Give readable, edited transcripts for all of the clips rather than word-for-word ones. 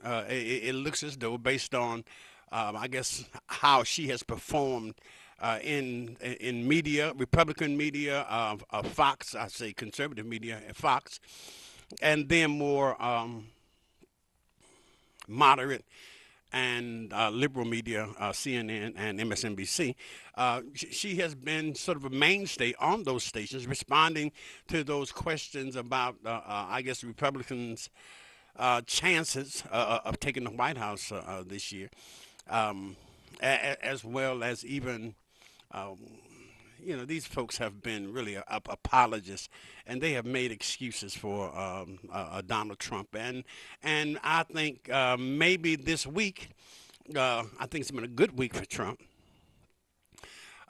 it looks as though, based on, I guess, how she has performed in media, Republican media, Fox, I say conservative media, Fox, and then more moderate and liberal media, CNN and MSNBC. She has been sort of a mainstay on those stations, responding to those questions about, I guess, Republicans' chances of taking the White House this year, um, as well as even. Um, these folks have been really apologists, and they have made excuses for Donald Trump. And I think maybe this week, I think it's been a good week for Trump.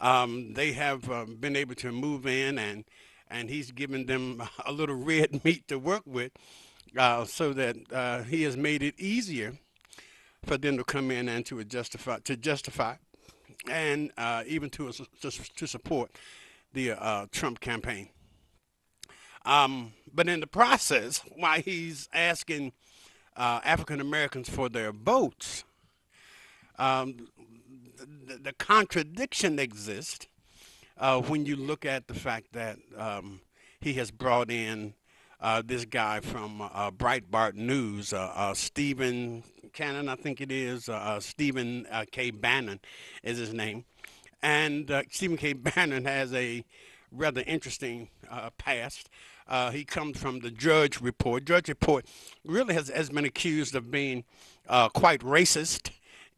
They have been able to move in, and he's given them a little red meat to work with, so that he has made it easier for them to come in and to justify and even to support the Trump campaign. But in the process, while he's asking African Americans for their votes, um, the contradiction exists when you look at the fact that he has brought in this guy from Breitbart News, Stephen Cannon, I think it is, Stephen K. Bannon is his name. And Stephen K. Bannon has a rather interesting past. He comes from the Judge Report. Judge Report really has been accused of being quite racist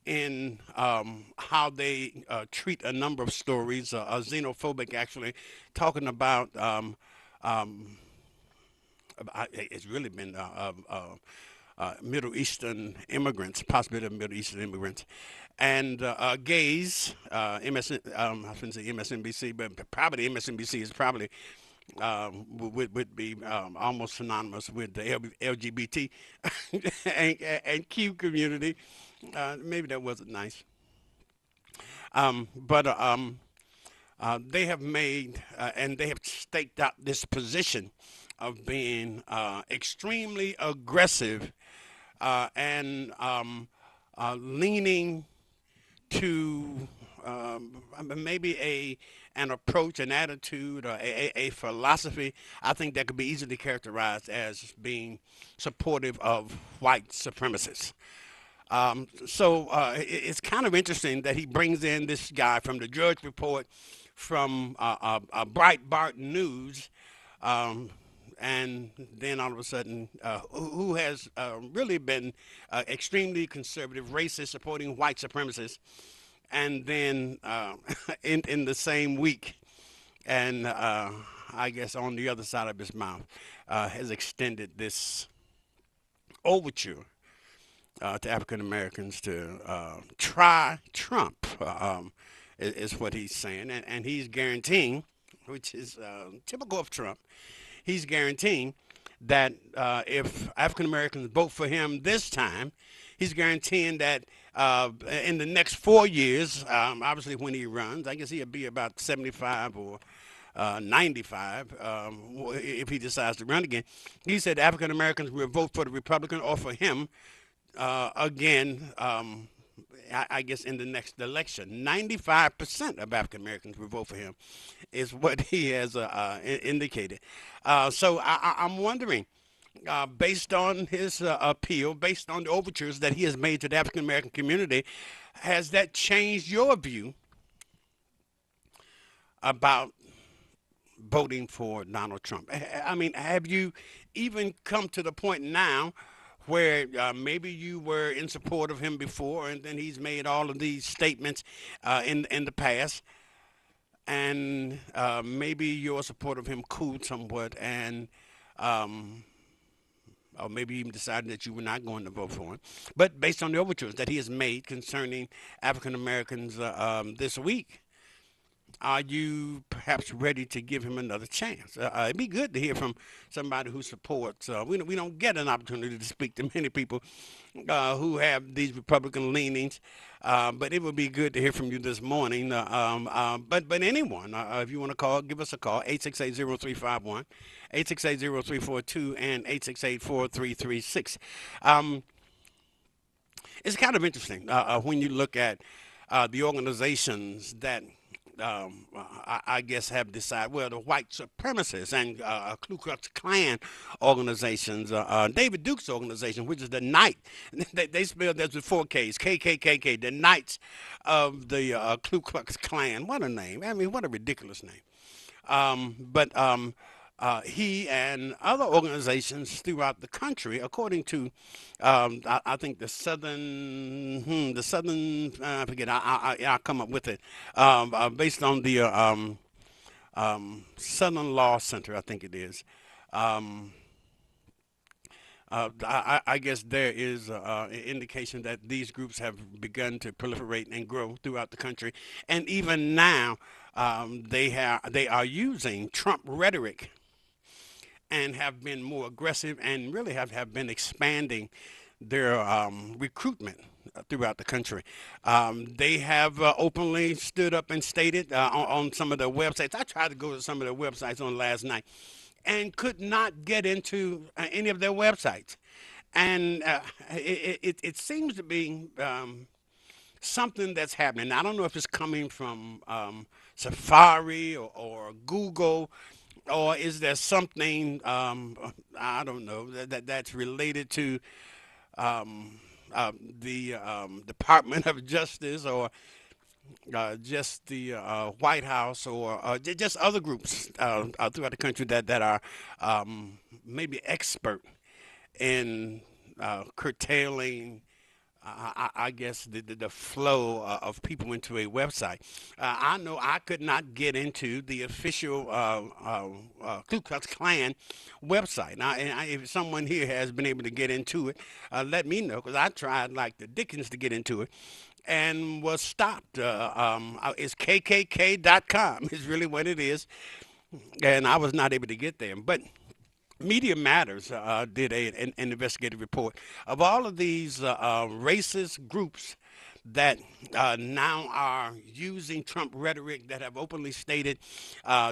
in how they treat a number of stories, xenophobic actually, talking about it's really been Middle Eastern immigrants, possibility of Middle Eastern immigrants, and gays. I shouldn't say MSNBC, but probably MSNBC is probably would be almost synonymous with the LGBT and Q community. Maybe that wasn't nice, but they have made and they have staked out this position of being extremely aggressive and leaning to maybe an approach, an attitude, or a philosophy. I think that could be easily characterized as being supportive of white supremacists. So it's kind of interesting that he brings in this guy from the Judge Report, from Breitbart News, um, and then all of a sudden, who has really been extremely conservative, racist, supporting white supremacists, and then in the same week, and I guess on the other side of his mouth, has extended this overture to African Americans to try Trump, is what he's saying, and he's guaranteeing, which is typical of Trump, he's guaranteeing that if African Americans vote for him this time, he's guaranteeing that in the next 4 years, obviously when he runs, I guess he'll be about 75 or 95 if he decides to run again. He said African Americans will vote for the Republican or for him again. I guess in the next election, 95% of African Americans will vote for him, is what he has indicated. So I'm wondering, based on his appeal, based on the overtures that he has made to the African American community, has that changed your view about voting for Donald Trump? I mean, have you even come to the point now where maybe you were in support of him before, and then he's made all of these statements in the past, and maybe your support of him cooled somewhat, and um, or maybe even decided that you were not going to vote for him. But based on the overtures that he has made concerning African Americans this week, are you perhaps ready to give him another chance? It'd be good to hear from somebody who supports. We don't get an opportunity to speak to many people who have these Republican leanings, but it would be good to hear from you this morning. But anyone, if you want to call, give us a call, 868-0351, 868-0342, and 868-4336. it's kind of interesting when you look at the organizations that I guess have decided, well, the white supremacists and Ku Klux Klan organizations, David Duke's organization, which is the Knight, they spelled that with four Ks, KKKK, the Knights of the Ku Klux Klan. What a name. I mean, what a ridiculous name. But he and other organizations throughout the country, according to, I think I forget, I'll come up with it, based on the Southern Law Center, I think it is. Um, I guess there is indication that these groups have begun to proliferate and grow throughout the country, and even now they are using Trump rhetoric and have been more aggressive and really have been expanding their recruitment throughout the country. They have openly stood up and stated on some of their websites. I tried to go to some of their websites on last night and could not get into any of their websites. And it seems to be something that's happening. I don't know if it's coming from Safari or Google, or is there something I don't know that's related to the Department of Justice, or just the White House, or just other groups throughout the country that are maybe expert in curtailing, I guess, the flow of people into a website. I know I could not get into the official Ku Klux Klan website. Now, if someone here has been able to get into it, let me know, because I tried like the Dickens to get into it and was stopped. It's kkk.com is really what it is, and I was not able to get there. But Media Matters did an investigative report of all of these racist groups that now are using Trump rhetoric, that have openly stated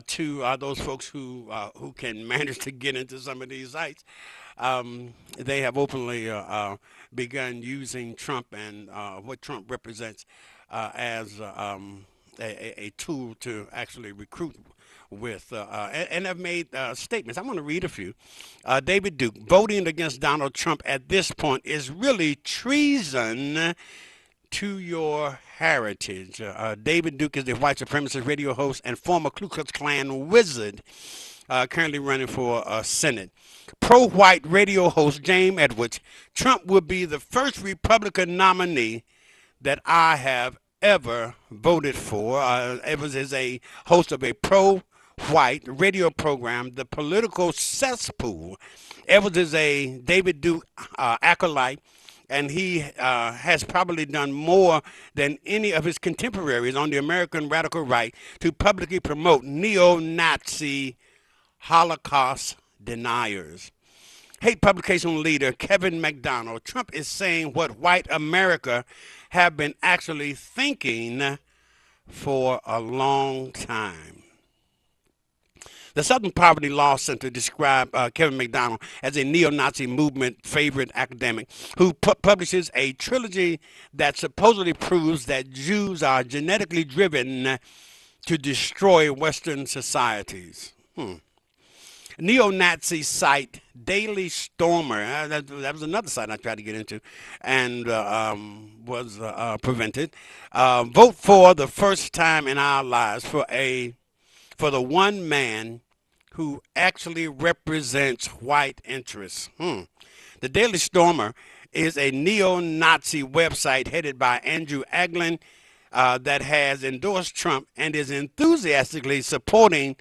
to those folks who can manage to get into some of these sites. They have openly begun using Trump and what Trump represents as a tool to actually recruit with, and have made statements. I want to read a few. David Duke: voting against Donald Trump at this point is really treason to your heritage. David Duke is the white supremacist radio host and former Ku Klux Klan wizard, currently running for Senate. Pro-white radio host James Edwards: Trump will be the first Republican nominee that I have ever voted for. Evans is a host of a pro-white radio program, The Political Cesspool. Evans is a David Duke acolyte, and he has probably done more than any of his contemporaries on the American radical right to publicly promote neo-Nazi Holocaust deniers. Hate publication leader Kevin McDonald: Trump is saying what white America have been actually thinking for a long time. The Southern Poverty Law Center described Kevin McDonald as a neo-Nazi movement favorite academic who publishes a trilogy that supposedly proves that Jews are genetically driven to destroy Western societies. Neo-Nazi site Daily Stormer. That was another site I tried to get into and was prevented. Vote for the first time in our lives for the one man who actually represents white interests. The Daily Stormer is a neo-Nazi website headed by Andrew Aglin that has endorsed Trump and is enthusiastically supporting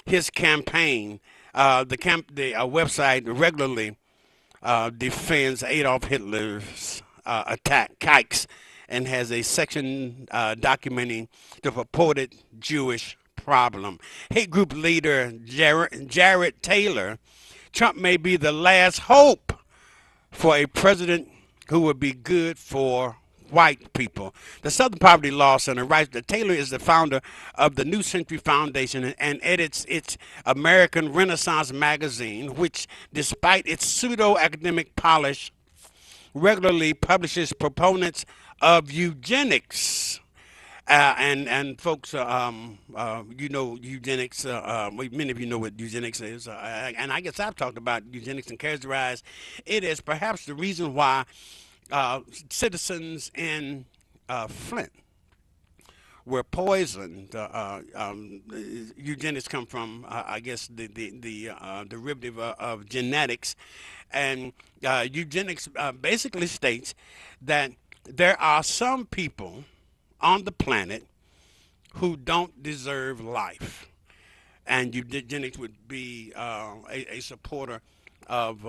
his campaign. The website regularly defends Adolf Hitler's attack, Kikes, and has a section documenting the purported Jewish problem. Hate group leader Jared Taylor: Trump may be the last hope for a president who would be good for white people. The Southern Poverty Law Center writes that Taylor is the founder of the New Century Foundation and edits its American Renaissance magazine, which, despite its pseudo-academic polish, regularly publishes proponents of eugenics. And folks, you know eugenics. Many of you know what eugenics is, and I guess I've talked about eugenics and characterized it as perhaps the reason why uh, citizens in Flint were poisoned. Eugenics come from, I guess, the derivative of genetics, and eugenics basically states that there are some people on the planet who don't deserve life, and eugenics would be a supporter of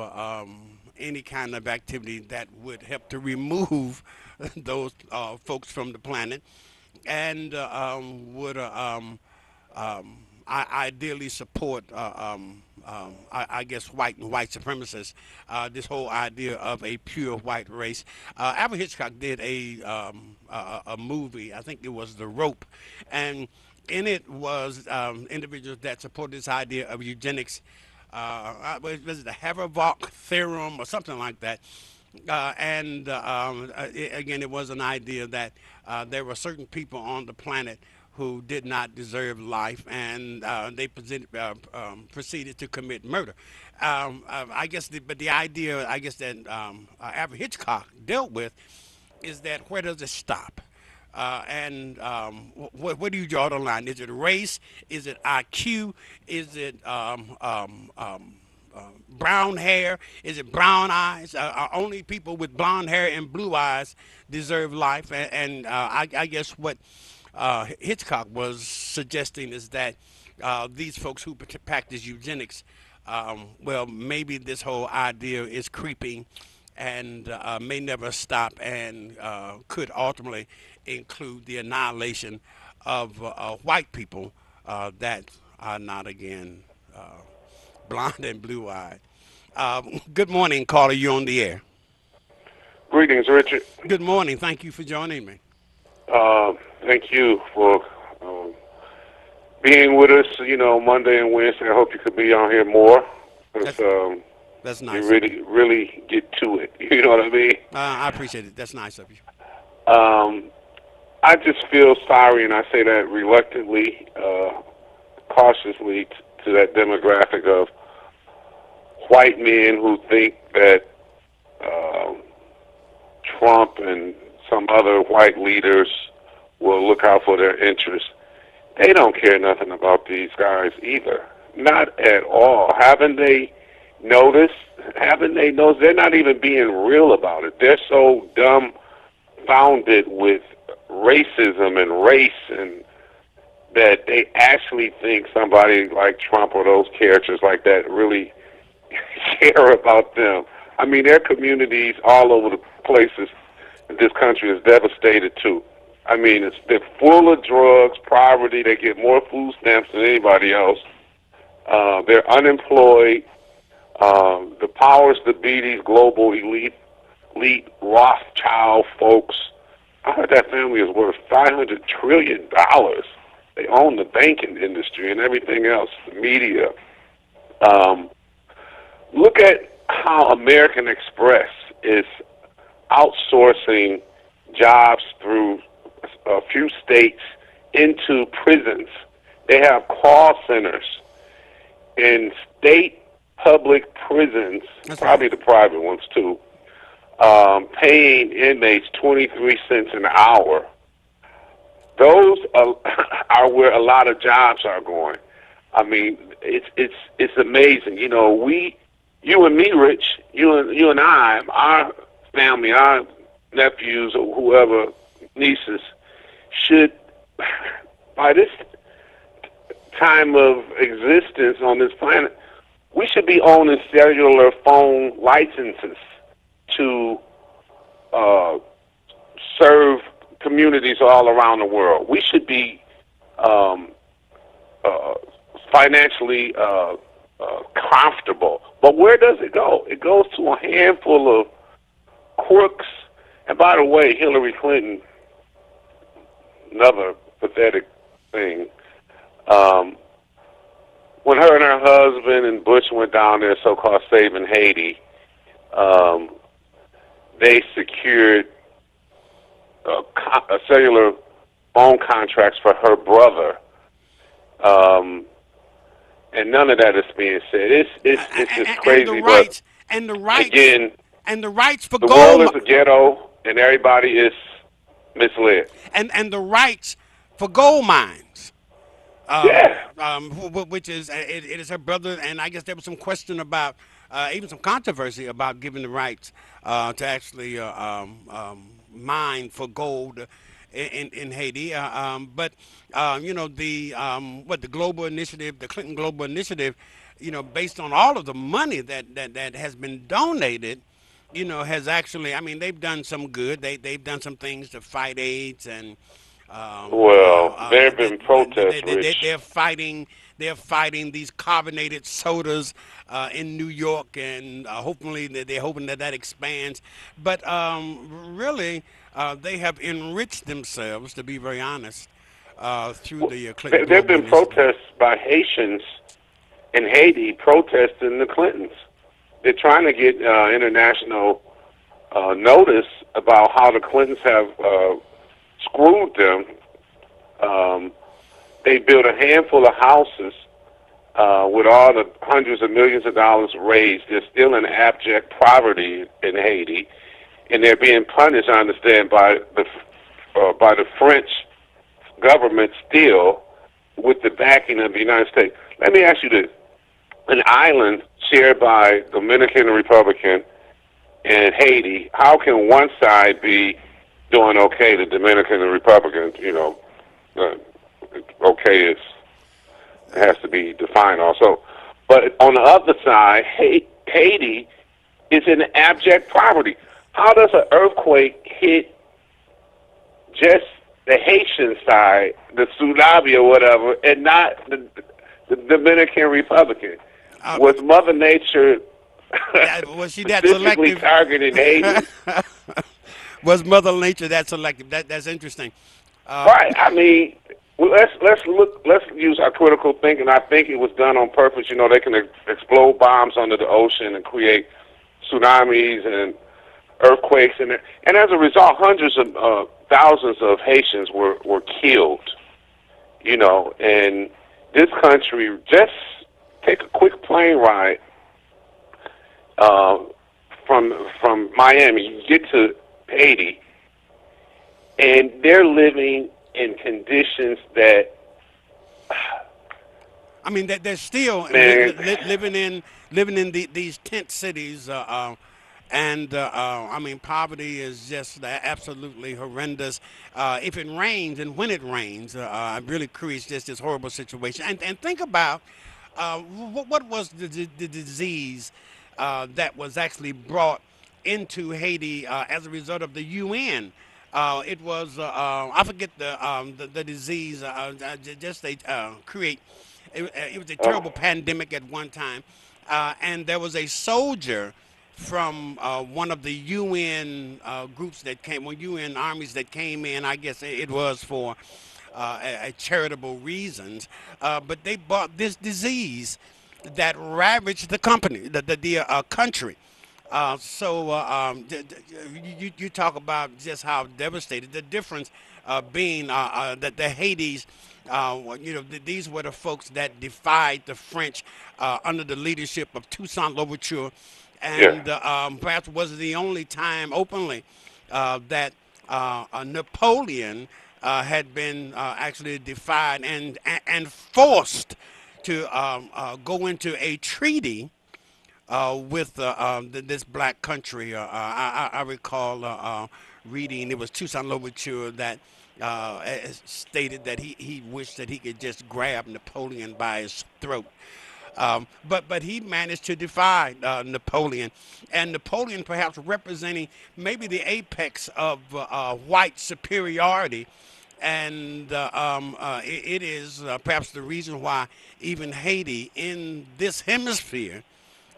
any kind of activity that would help to remove those folks from the planet, and would ideally support, I guess, white supremacists. This whole idea of a pure white race. Alfred Hitchcock did a movie. I think it was The Rope, and in it was individuals that supported this idea of eugenics. Was it the Haverbach theorem or something like that? Again, it was an idea that there were certain people on the planet who did not deserve life, and proceeded to commit murder. But the idea, I guess, that Alfred Hitchcock dealt with is that where does it stop? Where do you draw the line? Is it race? Is it IQ? Is it brown hair? Is it brown eyes? Only people with blonde hair and blue eyes deserve life. I guess what Hitchcock was suggesting is that these folks who practice eugenics, well, maybe this whole idea is creeping and may never stop, and could ultimately include the annihilation of white people that are not, again, blonde and blue eyed. Good morning, caller. You're on the air. Greetings, Richard. Good morning. Thank you for joining me. Thank you for being with us, Monday and Wednesday. I hope you could be on here more because That's that's you nice of you. really, really get to it. You know what I mean? I appreciate it. That's nice of you. Um, I just feel sorry, and I say that reluctantly, cautiously, to that demographic of white men who think that um, Trump and some other white leaders will look out for their interests. They don't care nothing about these guys either. Not at all. Haven't they noticed? Haven't they noticed? They're not even being real about it. They're so dumbfounded with racism and race and that they actually think somebody like Trump or those characters like that really care about them. I mean, their communities all over the places in this country is devastated too. I mean, they're full of drugs, poverty. They get more food stamps than anybody else. They're unemployed. The powers that be, these global elite Rothschild folks. I heard that family is worth $500 trillion. They own the banking industry and everything else, the media. Um, Look at how American Express is outsourcing jobs through a few states into prisons. They have call centers in state public prisons, That's right. probably the private ones too, paying inmates 23 cents an hour. Those are where a lot of jobs are going. I mean, it's amazing. You and me, Rich, you and I, our family, our nephews or whoever, nieces, should by this time of existence on this planet, we should be owning cellular phone licenses to uh, serve communities all around the world. We should be um, uh, financially comfortable. But where does it go? It goes to a handful of crooks. And by the way, Hillary Clinton, another pathetic thing. Um, when her and her husband and Bush went down there, so-called saving Haiti, um, they secured cellular phone contracts for her brother, um, and none of that is being said. It's just and the crazy. But rights and the rights again, and the rights for the world gold is a ghetto, and everybody is misled. and the rights for gold mines. Yeah. Which is it is her brother, and I guess there was some question about even some controversy about giving the rights to actually mine for gold in Haiti. But the the global initiative, the Clinton Global Initiative, based on all of the money that has been donated, has actually, I mean, they've done some good. They've done some things to fight AIDS and Well, there have been protests, Rich. they're fighting. They're fighting these carbonated sodas in New York, and hopefully they're hoping that expands. But really, they have enriched themselves, to be very honest, through the Clinton There have Global been Initiative. protests by Haitians in Haiti protesting the Clintons. They're trying to get international notice about how the Clintons have screwed them. Um, they built a handful of houses with all the hundreds of millions of dollars raised. They're still in abject poverty in Haiti, and they're being punished, I understand, by the French government still with the backing of the United States. Let me ask you this. An island shared by Dominican Republican and Haiti, how can one side be doing okay, the Dominican and Republican, uh, okay is has to be defined also. But on the other side, Haiti is in abject poverty. How does an earthquake hit just the Haitian side, the tsunami or whatever, and not the Dominican Republican? Uh, Was Mother Nature was she that specifically selective? targeting Haiti? Was Mother Nature that selective? That's interesting. Uh, Right. I mean, well, let's look. Let's use our critical thinking. I think it was done on purpose. You know, they can explode bombs under the ocean and create tsunamis and earthquakes, and as a result, hundreds of thousands of Haitians were killed. You know, and this country just take a quick plane ride uh, from Miami. You get to Haiti, and they're living in conditions that, I mean, they're still man, living in these tent cities, and I mean, poverty is just absolutely horrendous. If it rains and when it rains, it really creates just this horrible situation. And think about what was the disease that was actually brought into Haiti as a result of the UN. It was I forget the disease. Just they create. It was a terrible oh, pandemic at one time, and there was a soldier from one of the UN groups that came, well, UN armies that came in. I guess it was for charitable reasons, but they brought this disease that ravaged the company, the country. You talk about just how devastated the difference being that the Hades, these were the folks that defied the French under the leadership of Toussaint Louverture, yeah. and perhaps was the only time openly that Napoleon had been actually defied and forced to go into a treaty with this black country. I recall reading, it was Toussaint Louverture that stated that he wished that he could just grab Napoleon by his throat. But he managed to defy Napoleon, and Napoleon perhaps representing maybe the apex of white superiority, and it is perhaps the reason why even Haiti in this hemisphere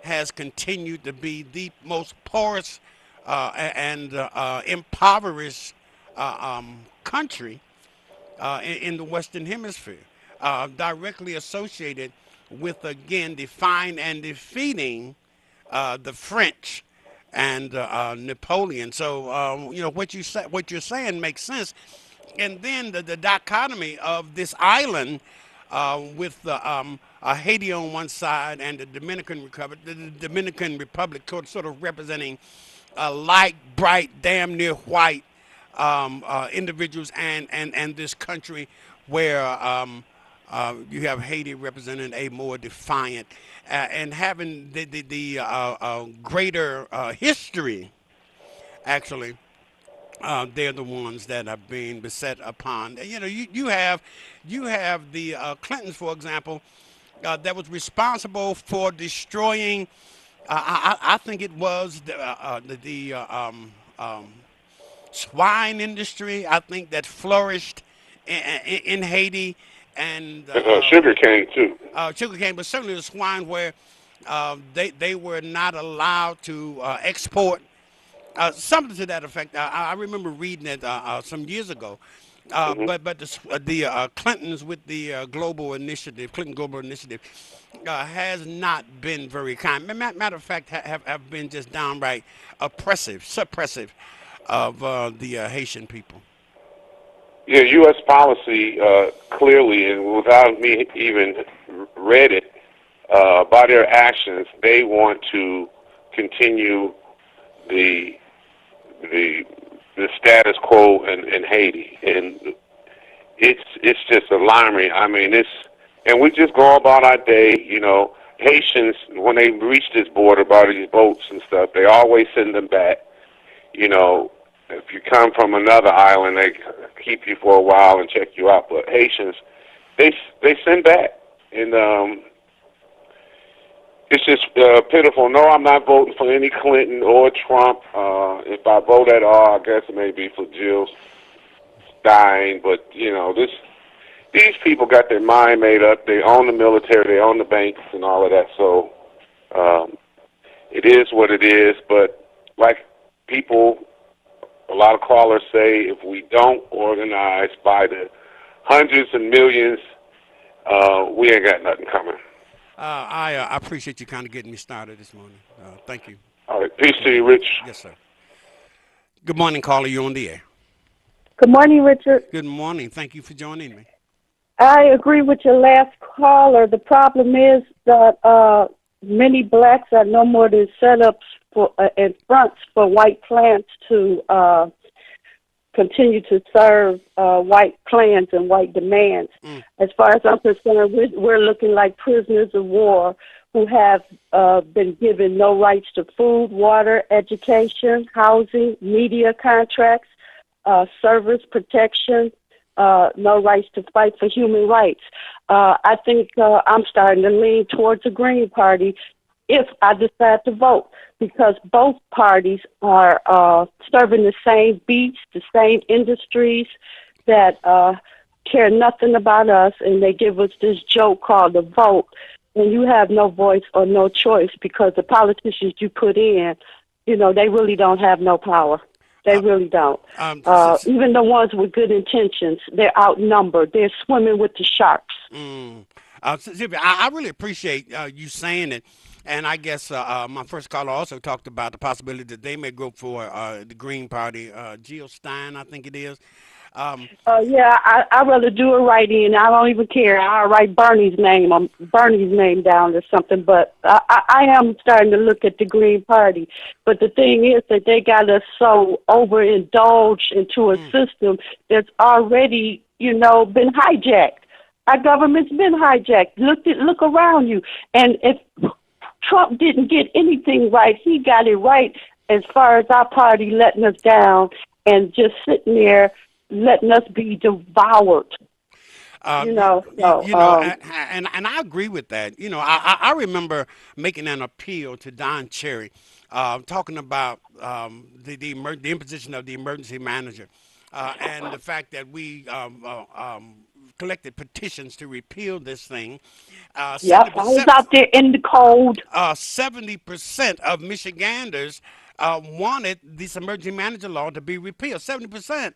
has continued to be the most porous and impoverished country in the Western Hemisphere, directly associated with, again, defying and defeating the French and Napoleon. So what you're saying makes sense. And then the dichotomy of this island with Haiti on one side and the Dominican Republic sort of representing light, bright, damn near white individuals, and this country where you have Haiti representing a more defiant and having the greater history, actually. They're the ones that are being beset upon. You have the Clintons, for example, that was responsible for destroying. I think it was the swine industry. I think that flourished in Haiti, and Sugar cane too. sugarcane, but certainly the swine where they were not allowed to export something to that effect. I remember reading it some years ago. Hmm. But the Clintons with the Clinton Global Initiative, has not been very kind. Matter of fact, have been just downright oppressive, suppressive of the Haitian people. Yeah, U.S. policy clearly, and without me even read it, by their actions, they want to continue the the the status quo in Haiti, and it's just alarming. I mean, and we just go about our day. Haitians, when they reach this border by these boats and stuff, they always send them back. You know, if you come from another island, they keep you for a while and check you out. But Haitians, they send back, and it's just pitiful. No, I'm not voting for any Clinton or Trump. If I vote at all, I guess it may be for Jill Stein. But these people got their mind made up. They own the military, they own the banks, and all of that. So um, it is what it is. But like people, a lot of callers say, if we don't organize by the hundreds and millions, we ain't got nothing coming. I appreciate you kind of getting me started this morning. Thank you. All right, peace to Yes, you, Rich. yes, sir. Good morning, caller. You on the air? Good morning, Richard. Good morning. Thank you for joining me. I agree with your last caller. The problem is that many blacks are no more than setups for and fronts for white clans to continue to serve white plans and white demands. Mm. As far as I'm concerned, we're looking like prisoners of war who have been given no rights to food, water, education, housing, media contracts, service protection, no rights to fight for human rights. I think I'm starting to lean towards the Green Party if I decide to vote, because both parties are serving the same beats, the same industries that care nothing about us, and they give us this joke called the vote, and you have no voice or no choice because the politicians you put in, they really don't have no power. They Uh, really don't. s- s- Even the ones with good intentions, they're outnumbered. They're swimming with the sharks. mm. Sylvia, I really appreciate you saying it. And I guess my first caller also talked about the possibility that they may go for the Green Party. Jill Stein, I think it is. Um, Yeah, I'd rather do it right in. I don't even care. I'll write Bernie's name down or something. But I am starting to look at the Green Party. But the thing is that they got us so overindulged into a mm, system that's already, been hijacked. Our government's been hijacked. Look around you. And if Trump didn't get anything right, he got it right as far as our party letting us down and just sitting there letting us be devoured. uh, You you, know, so and I agree with that. I remember making an appeal to Don Cherry, talking about the imposition of the emergency manager, and the fact that we collected petitions to repeal this thing. yep, Seventy I was percent, out there in the cold. 70% of Michiganders wanted this emergency manager law to be repealed. 70%.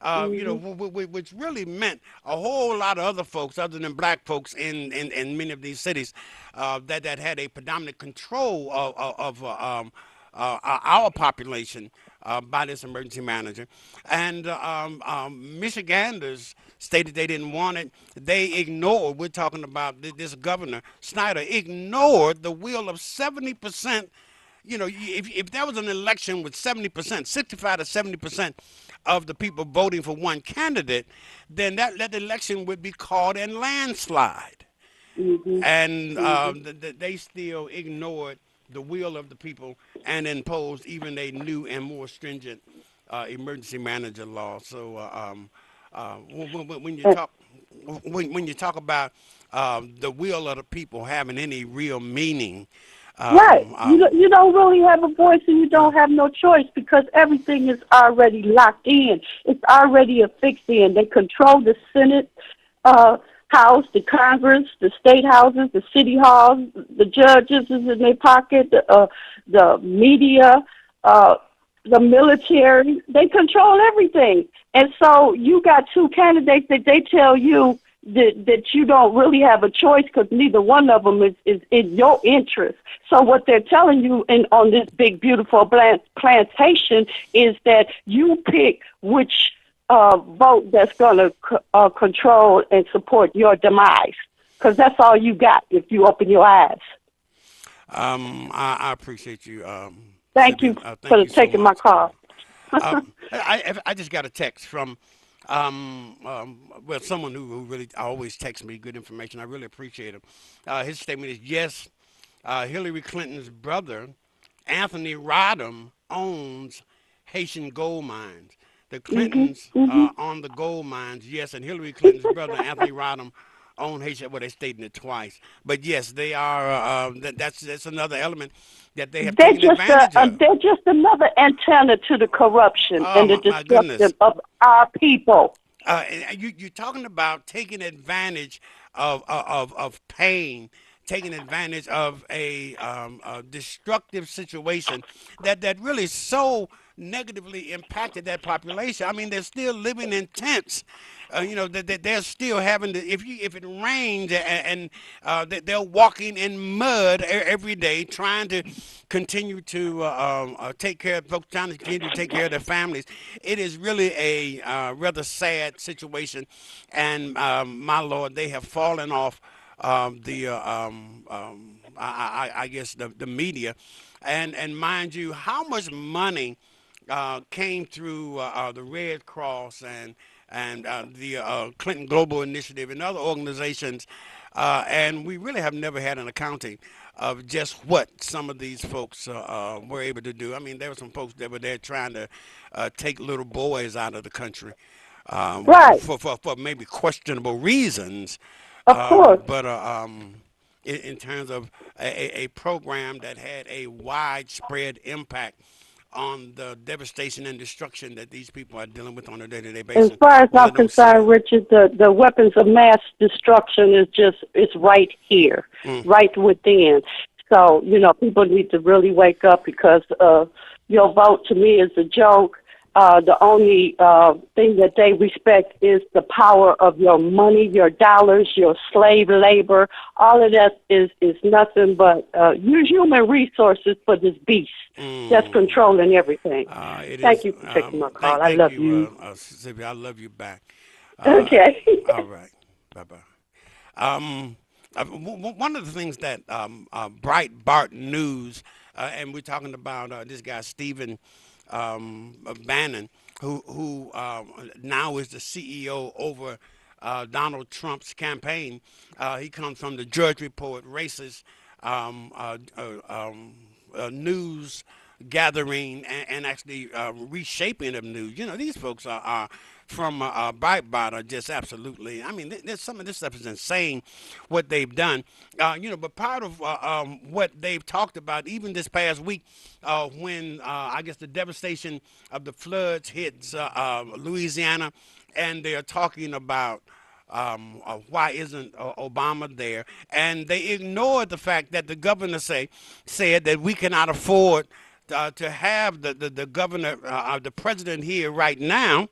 Hmm. Which really meant a whole lot of other folks, other than black folks in many of these cities, that had a predominant control our population by this emergency manager. And Michiganders stated they didn't want it. They ignored, we're talking about this governor, Snyder, ignored the will of 70%. If there was an election with 70%, 65 to 70% of the people voting for one candidate, then that election would be called a landslide. Mhm. And Mhm. they still ignored the will of the people and imposed even a new and more stringent emergency manager law. So when you And, talk when you talk about the will of the people having any real meaning, right. um, You um, you don't really have a voice, and you don't have no choice because everything is already locked in. It's already affixed in. They control the Senate, uh, House, the Congress, the state houses, the city halls. The judges is in their pocket. The media. Uh, the military, they control everything. And so you got two candidates that they tell you that you don't really have a choice because neither one of them is in your interest. So what they're telling you on this big, beautiful plantation is that you pick which vote that's going to control and support your demise because that's all you got if you open your eyes. I appreciate you, Thank Sylvia. you Thank for you so taking my much. call. I just got a text from well, someone who really always texts me good information. I really appreciate him. His statement is yes, Hillary Clinton's brother, Anthony Rodham, owns Haitian gold mines. The Mhm. Clintons Mhm. own the gold mines, yes, and Hillary Clinton's brother, Anthony Rodham, own Haitian. Well, they stated it twice, but yes, they are. That's another element that they have taken advantage of. They're just another antenna to the corruption Oh and the my goodness! destruction of our people. You're talking about taking advantage of pain, taking advantage of a destructive situation that really so negatively impacted that population. I mean, they're still living in tents. That they're still having to. If it rains they're walking in mud every day, trying to continue to take care of folks, trying to continue to take care of their families. It is really a rather sad situation, and my lord, they have fallen off I guess the media, and mind you, how much money came through the Red Cross and the Clinton Global Initiative and other organizations, and we really have never had an accounting of just what some of these folks were able to do. I mean, there were some folks that were there trying to take little boys out of the country Right, for maybe questionable reasons, of course. but in terms of a program that had a widespread impact on the devastation and destruction that these people are dealing with on a day-to-day As basis. far as Well, I I'm don't see concerned, it. Richard, the weapons of mass destruction is just it's right here, Mm. right within. So, people need to really wake up because your vote to me is a joke. The only thing that they respect is the power of your money, your dollars, your slave labor. All of that is nothing but human resources for this beast that's Mm. controlling everything. It Thank is. you for taking my call. I Thank love you, you. Sylvia. I love you back. Uh, Okay. all right. Bye bye. Um, One of the things that Breitbart News, and we're talking about this guy Stephen Bannon, who now is the CEO over Donald Trump's campaign. He comes from the Drudge Report, racist um, uh, uh, um, news gathering and actually reshaping of news. These folks are from Breitbart are just absolutely. I mean, some of this stuff is insane, what they've done. But part of what they've talked about, even this past week, when I guess the devastation of the floods hits Louisiana, and they are talking about why isn't Obama there? And they ignored the fact that the governor said that we cannot afford to have the governor, the president here right now,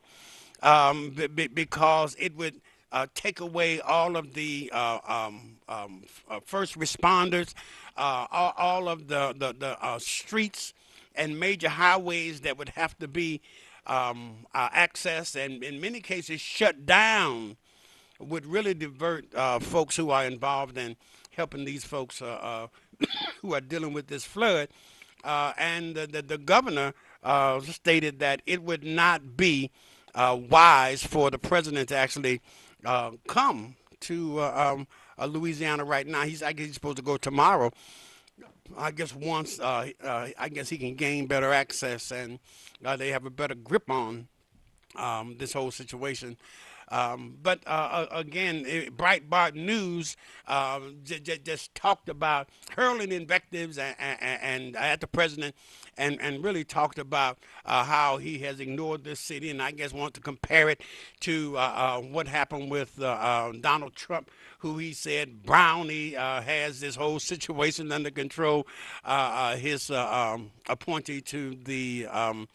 because it would take away all of the first responders, all of the streets and major highways that would have to be accessed and in many cases shut down would really divert folks who are involved in helping these folks who are dealing with this flood. And the governor stated that it would not be wise for the president to actually come to Louisiana right now. I guess he's supposed to go tomorrow. I guess once I guess he can gain better access and they have a better grip on this whole situation. But again, Breitbart News just talked about hurling invectives and at the president, and really talked about how he has ignored this city, and I guess want to compare it to what happened with Donald Trump, who he said Brownie has this whole situation under control. His appointee to um,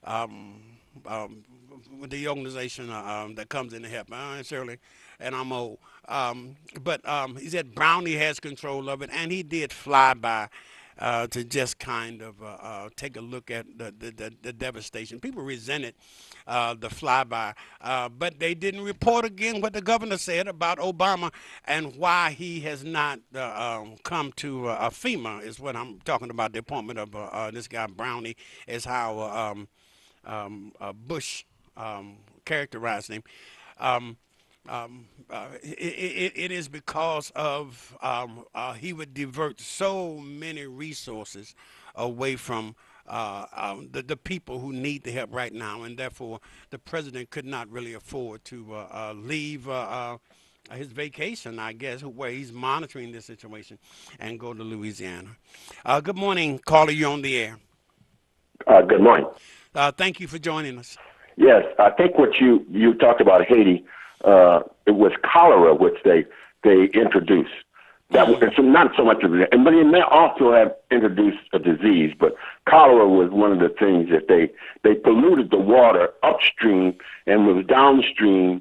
um, the organization that comes in to help. Certainly, and I'm old. But he said Brownie has control of it, and he did fly by to just kind of take a look at the devastation. People resented the flyby, but they didn't report again what the governor said about Obama and why he has not come to FEMA, is what I'm talking about, the appointment of this guy Brownie, is how Bush characterized him. Um, it is because of he would divert so many resources away from the people who need the help right now, and therefore the president could not really afford to leave his vacation, I guess, where he's monitoring the situation, and go to Louisiana. Good morning, caller. You're on the air. Good morning. Thank you for joining us. Yes, I think what you talked about Haiti, it was cholera which they introduced. That was, it's not so much of it, but they may also have introduced a disease. But cholera was one of the things that they polluted the water upstream and was downstream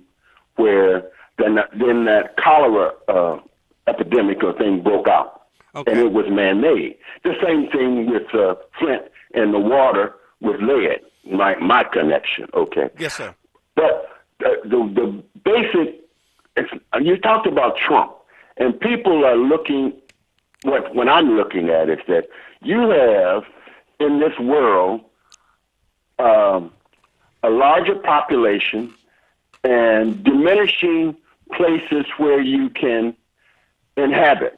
where then that cholera epidemic or thing broke out, Okay. and it was man-made. The same thing with Flint and the water with lead. My connection, okay. Yes, sir. But the basic, you talked about Trump, and people are looking, what I'm looking at is that you have in this world a larger population and diminishing places where you can inhabit,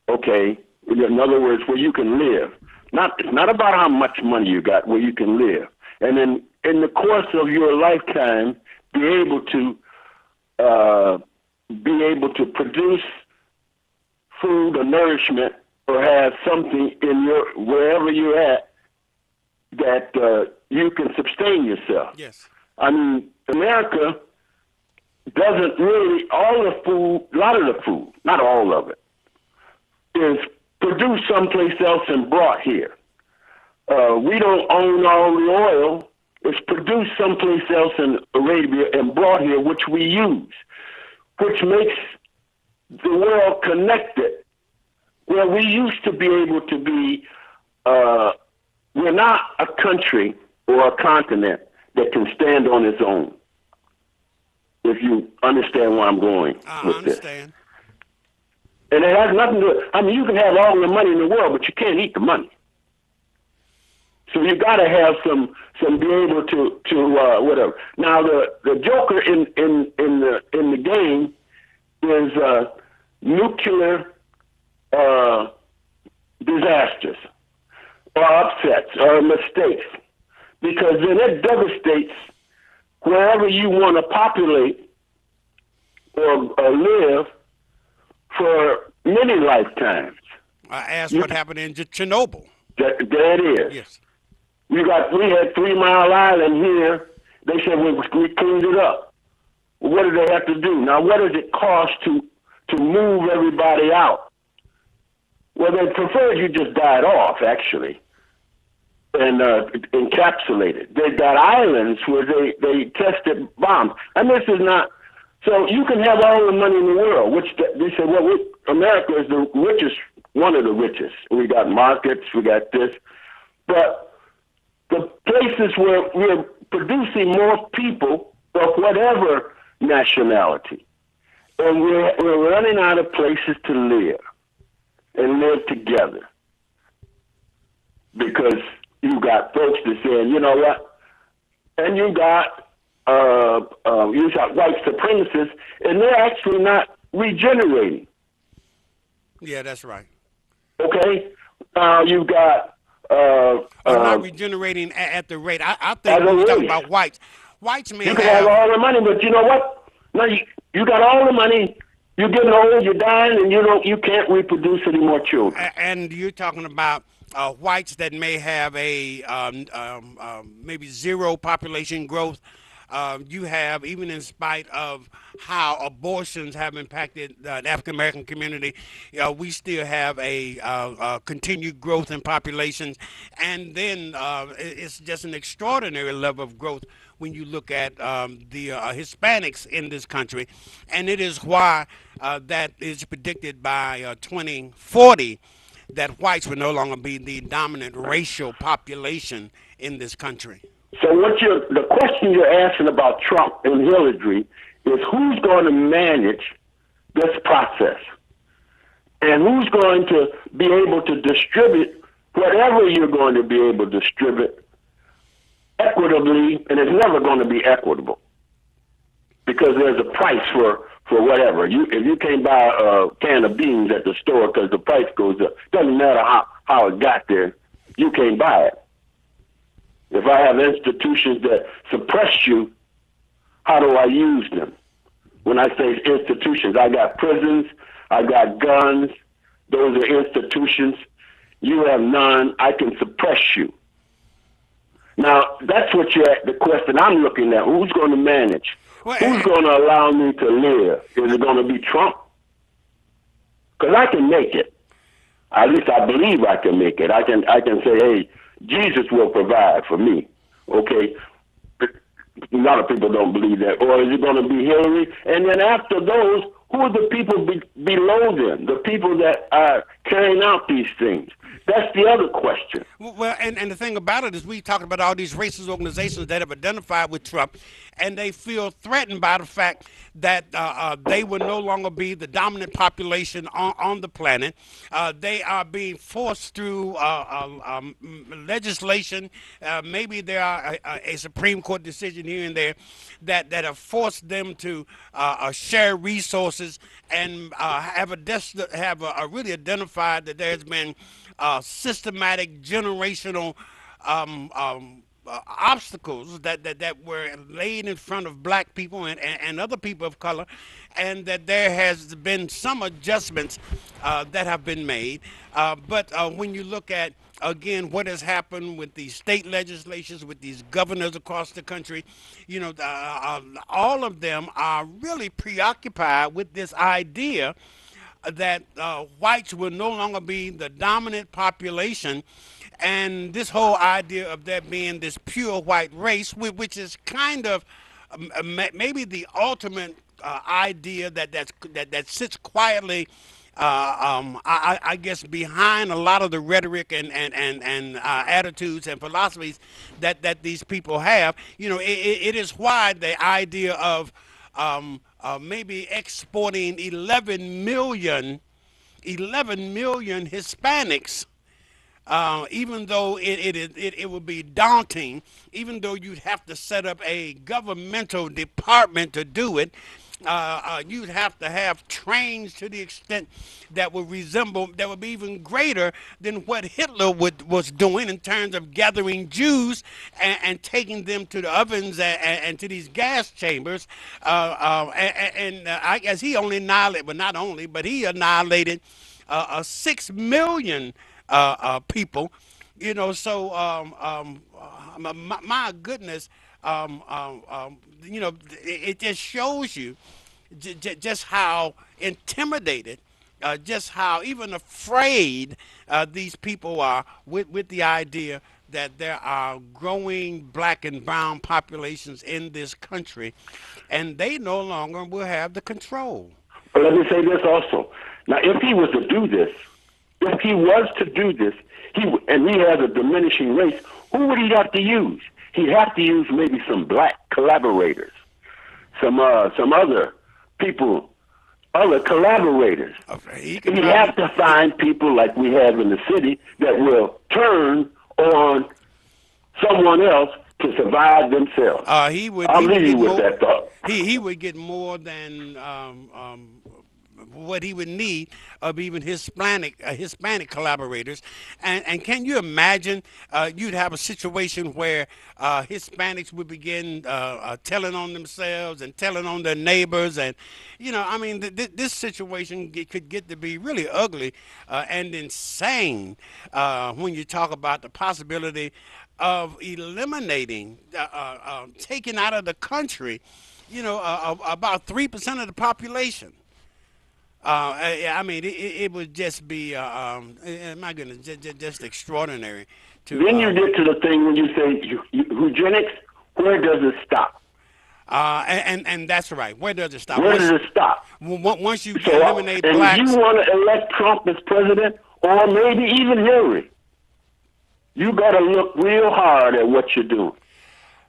okay? In other words, where you can live. It's not about how much money you got, where you can live. And then in the course of your lifetime, be able to produce food or nourishment or have something in wherever you're at that you can sustain yourself. Yes. I mean, America doesn't really, all the food, a lot of the food, not all of it, is produced someplace else and brought here. We don't own all the oil. It's produced someplace else in Arabia and brought here, which we use, which makes the world connected. Where we used to be able to be, we're not a country or a continent that can stand on its own. If you understand where I'm going with understand. this. And it has nothing to, I mean, you can have all the money in the world, but you can't eat the money. So you got to have some be able to whatever. Now the joker in the game is nuclear disasters or upsets or mistakes, because then it devastates wherever you want to populate or live for many lifetimes. I asked what happened in Chernobyl. There it is. Yes. We had 3 Mile Island here. They said we cleaned it up. Well, what do they have to do? Now, what does it cost to move everybody out? Well, they preferred you just died off, actually, and encapsulated. They got islands where they tested bombs. And this is not, so you can have all the money in the world, which they said, well, America is the richest, one of the richest. We got markets, we got this. But the places where we're producing more people of whatever nationality, and we're running out of places to live and live together, because you got folks that saying, you know what, and you got white supremacists, and they're actually not regenerating. Yeah, that's right. Okay, you got Not regenerating at the rate. I as think a when you're talking race. about whites may You can have have. all the money, but you know what? No, you got all the money. You're getting old, you're dying, and you can't reproduce any more children. And you're talking about whites that may have a maybe zero population growth. You have, even in spite of how abortions have impacted the African American community, we still have a continued growth in populations, and then it's just an extraordinary level of growth when you look at the Hispanics in this country, and it is why that is predicted by 2040 that whites will no longer be the dominant racial population in this country. So the question you're asking about Trump and Hillary is who's going to manage this process, and who's going to be able to distribute whatever you're going to be able to distribute equitably, and it's never going to be equitable because there's a price for whatever. If you can't buy a can of beans at the store because the price goes up, doesn't matter how it got there, you can't buy it. If I have institutions that suppress you, how do I use them? When I say institutions, I got prisons, I got guns, those are institutions. You have none, I can suppress you. Now, that's what the question I'm looking at. Who's going to manage? Who's going to allow me to live? Is it going to be Trump? Because I can make it. At least I believe I can make it. I can say, hey, Jesus will provide for me. Okay. A lot of people don't believe that. Or is it going to be Hillary? And then after those, who are the people below them? The people that are carrying out these things? That's the other question. Well, and the thing about it is we talked about all these racist organizations that have identified with Trump, and they feel threatened by the fact that they will no longer be the dominant population on the planet. They are being forced through legislation. Maybe there are a Supreme Court decision here and there that have forced them to share resources and have really identified that there has been systematic generational obstacles that were laid in front of black people and other people of color, and that there has been some adjustments that have been made. But when you look at, again, what has happened with these state legislations, with these governors across the country, all of them are really preoccupied with this idea that whites will no longer be the dominant population, and this whole idea of there being this pure white race, which is kind of maybe the ultimate idea that sits quietly, I guess, behind a lot of the rhetoric and attitudes and philosophies that these people have. It is why the idea of maybe exporting 11 million Hispanics, even though it would be daunting, even though you'd have to set up a governmental department to do it. You'd have to have trains to the extent that would be even greater than what Hitler was doing in terms of gathering Jews and taking them to the ovens and to these gas chambers. I guess he only annihilated, but not only, but he annihilated 6 million people. So my goodness, it just shows you just how intimidated, just how even afraid these people are with the idea that there are growing black and brown populations in this country, and they no longer will have the control. But let me say this also. Now, if he was to do this, If he was to do this, and he has a diminishing race, who would he have to use? He'd have to use maybe some black collaborators, some other people, other collaborators. Okay, he could He'd probably. have to find people like we have in the city that will turn on someone else to survive themselves. He would. I'll He would leave get you with more. that thought. He would get more than what he would need of even Hispanic collaborators. And can you imagine you'd have a situation where Hispanics would begin telling on themselves and telling on their neighbors, and I mean this situation could get to be really ugly and insane when you talk about the possibility of eliminating, taking out of the country, about 3% of the population. I mean, it would just be, my goodness, just extraordinary to, Then you get to the thing when you say eugenics. Where does it stop? and that's right. Where does it stop? Where does it stop? Once you So, eliminate and if blacks, you want to elect Trump as president, or maybe even Hillary, you got to look real hard at what you're doing.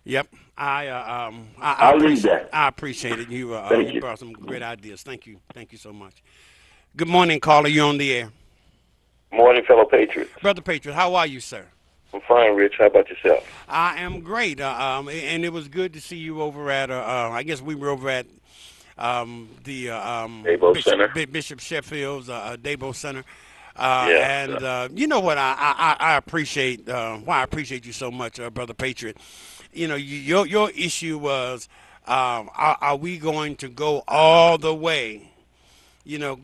yep. I'll leave that. I appreciate it. Thank You you. brought some great ideas. Thank you so much. Good morning, caller. You on the air, Morning, fellow patriots. brother Patriot? How are you, sir? I'm fine, Rich. How about yourself? I am great, and it was good to see you over at. I guess we were over at the Dabo Center. Bishop Sheffield's Dabo Center. Yes. And you know what I appreciate why I appreciate you so much, brother Patriot. Your issue was are we going to go all the way?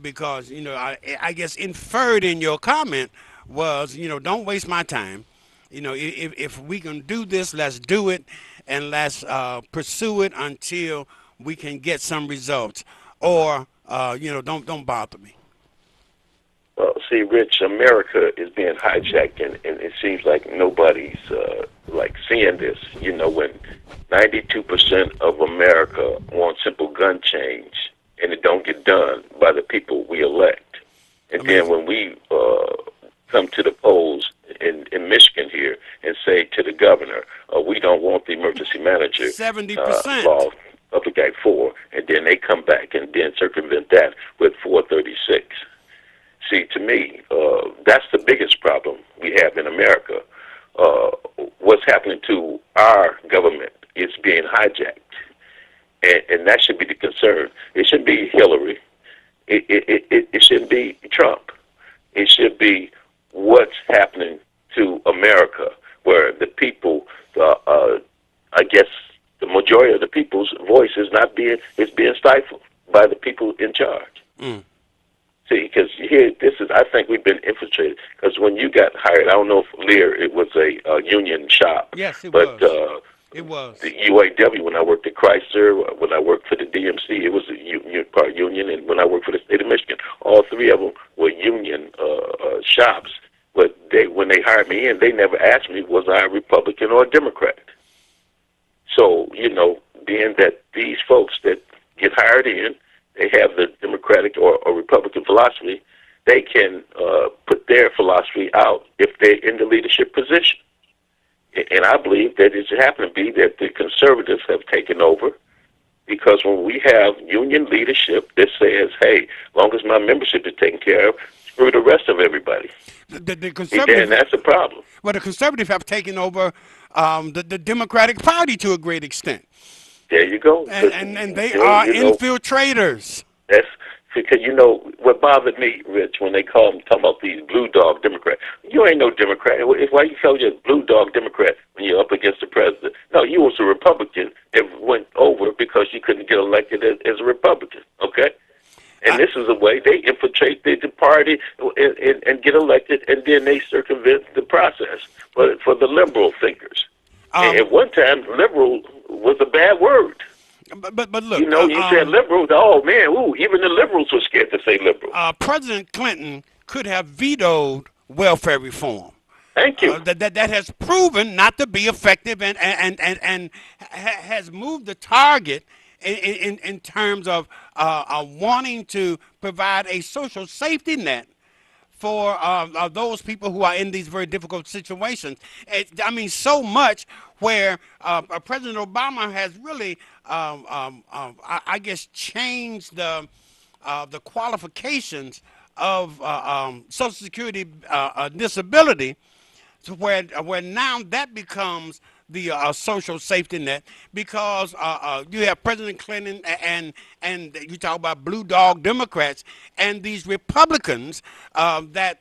Because I guess inferred in your comment was don't waste my time. If we can do this, let's do it, and let's pursue it until we can get some results. Or don't bother me. Well, see, Rich, America is being hijacked, and it seems like nobody's like seeing this. When 92% of America want simple gun change, and it don't get done by the people we elect, and then when we come to the polls in Michigan here and say to the governor, we don't want the emergency manager 70%. law, Public Act 4, and then they come back and then circumvent that with 436. See, to me, that's the biggest problem we have in America. What's happening to our government is being hijacked, and that should be the concern. It shouldn't be Hillary. It shouldn't be Trump. It should be what's happening to America, where the people, I guess, the majority of the people's voice is being stifled by the people in charge. Mm. See, because here, I think we've been infiltrated. Because when you got hired, I don't know if Lear, it was a union shop. Yes, it but, was. It was. The UAW, when I worked at Chrysler, when I worked for the DMC, it was a part union. And when I worked for the state of Michigan, all three of them were union shops. But when they hired me in, they never asked me, was I a Republican or a Democrat? So, being that these folks that get hired in, they have the Democratic or Republican philosophy, they can put their philosophy out if they're in the leadership position. And I believe that it should happen to be that the conservatives have taken over, because when we have union leadership that says, hey, as long as my membership is taken care of, screw the rest of everybody. The conservative, and that's a problem. Well, the conservatives have taken over the Democratic Party to a great extent. There you go. And they are infiltrators. That's because what bothered me, Rich, when they talking about these blue dog Democrats. You ain't no Democrat. Why you call you a blue dog Democrat when you're up against the president? No, you was a Republican that went over because you couldn't get elected as a Republican. Okay. And this is a way they infiltrate the party and get elected, and then they circumvent the process. But for the liberal thinkers, at one time, liberal was a bad word. But look, you said liberal. Oh man, even the liberals were scared to say liberal. President Clinton could have vetoed welfare reform. Thank you. That has proven not to be effective, and has moved the target in terms of wanting to provide a social safety net for those people who are in these very difficult situations. I mean, so much where President Obama has really, I guess, changed the qualifications of Social Security disability to where now that becomes the social safety net because you have President Clinton and you talk about blue dog Democrats and these Republicans that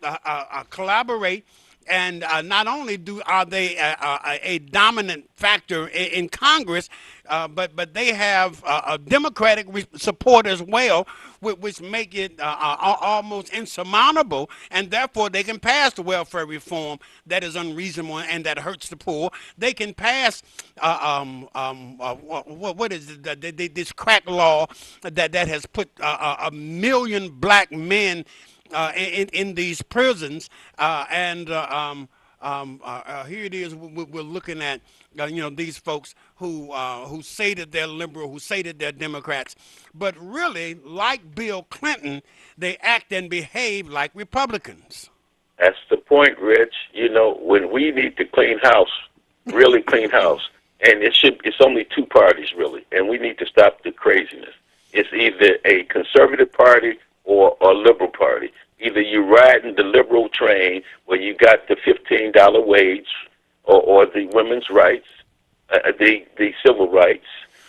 collaborate. And not only are they a dominant factor in Congress, but they have a Democratic support as well, which make it almost insurmountable, and therefore they can pass the welfare reform that is unreasonable and that hurts the poor. They can pass what is it, this crack law that has put a million black men in these prisons, and here it is. We're looking at these folks who say that they're liberal, who say that they're Democrats, but really, like Bill Clinton, they act and behave like Republicans. That's the point, Rich. When we need to clean house, really clean house, and it's only two parties, really, and we need to stop the craziness. It's either a conservative party or a liberal party. Either you're riding the liberal train where you got the $15 wage or the women's rights, the civil rights,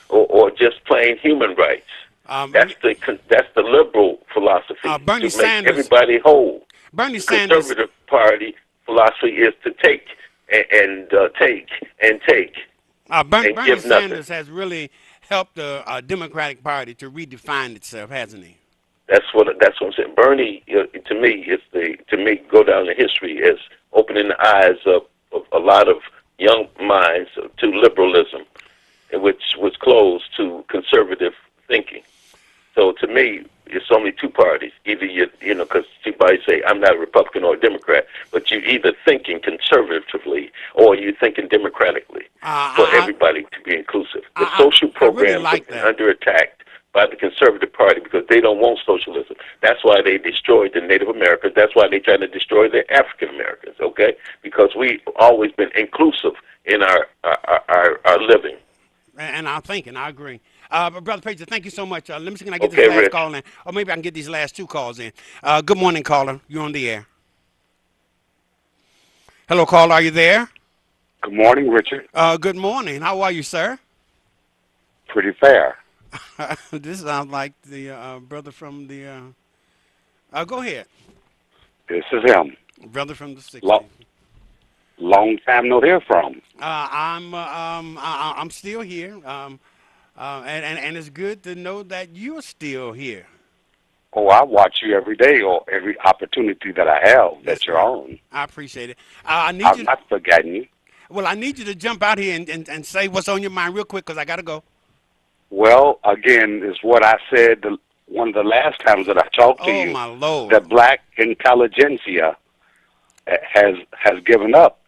or just plain human rights. That's the liberal philosophy, Bernie to make Sanders, everybody whole. Bernie The Sanders, conservative party philosophy is to take and take and take Bernie and give nothing. Sanders has really helped the Democratic Party to redefine itself, hasn't he? That's what I'm saying. Bernie, to me, go down in history as opening the eyes of a lot of young minds to liberalism, which was closed to conservative thinking. So to me, it's only two parties. Either because people say I'm not a Republican or a Democrat, but you're either thinking conservatively or you're thinking democratically for everybody to be inclusive. The social programs really have been under attack by the conservative party because they don't want socialism. That's why they destroyed the Native Americans. That's why they're trying to destroy the African Americans, okay? Because we've always been inclusive in our living. And our thinking, I agree. But Brother Pager, thank you so much. Let me see, can I get this last call in? Or maybe I can get these last two calls in. Good morning, caller. You're on the air. Hello, caller. Are you there? Good morning, Richard. Good morning. How are you, sir? Pretty fair. This sounds like the brother from the... go ahead. This is him. Brother from the 60s. Long time no hear from. I'm still here, and it's good to know that you're still here. Oh, I watch you every day or every opportunity that I have that you're on. I appreciate it. I'm not forgetting you. Well, I need you to jump out here and say what's on your mind real quick because I got to go. Well, again, is what I said one of the last times that I talked to you. Oh, my Lord. The black intelligentsia has given up.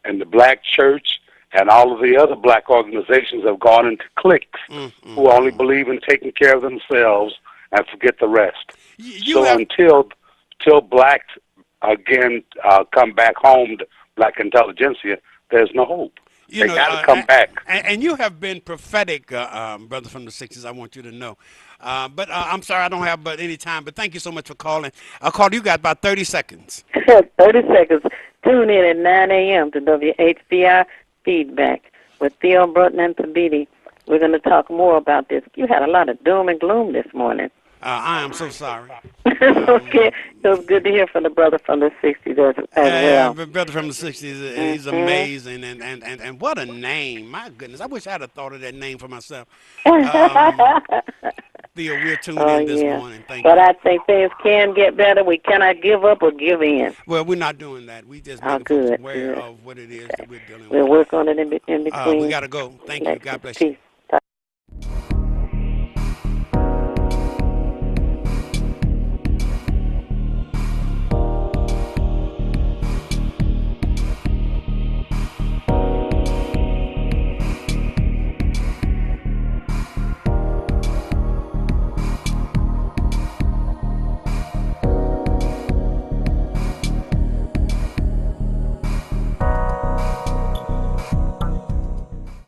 And the black church and all of the other black organizations have gone into cliques who only believe in taking care of themselves and forget the rest. Until blacks, again, come back home, black intelligentsia, there's no hope. They got to come back. And you have been prophetic, brother from the 60s, I want you to know. But I'm sorry I don't have but any time, but thank you so much for calling. I'll call you got about 30 seconds. 30 seconds. Tune in at 9 a.m. to WHBI Feedback with Theo Brutton and Tabiti. We're going to talk more about this. You had a lot of doom and gloom this morning. I am so sorry. Okay. It was good to hear from the brother from the 60s as well. Brother from the 60s, he's amazing. And what a name. My goodness. I wish I had thought of that name for myself. Theo, we're tuned in this morning. Thank you. But I think things can get better. We cannot give up or give in. Well, we're not doing that. We just make folks aware of what it is that we're dealing with. We'll work on it in between. We got to go. Thank you. God bless you. Peace.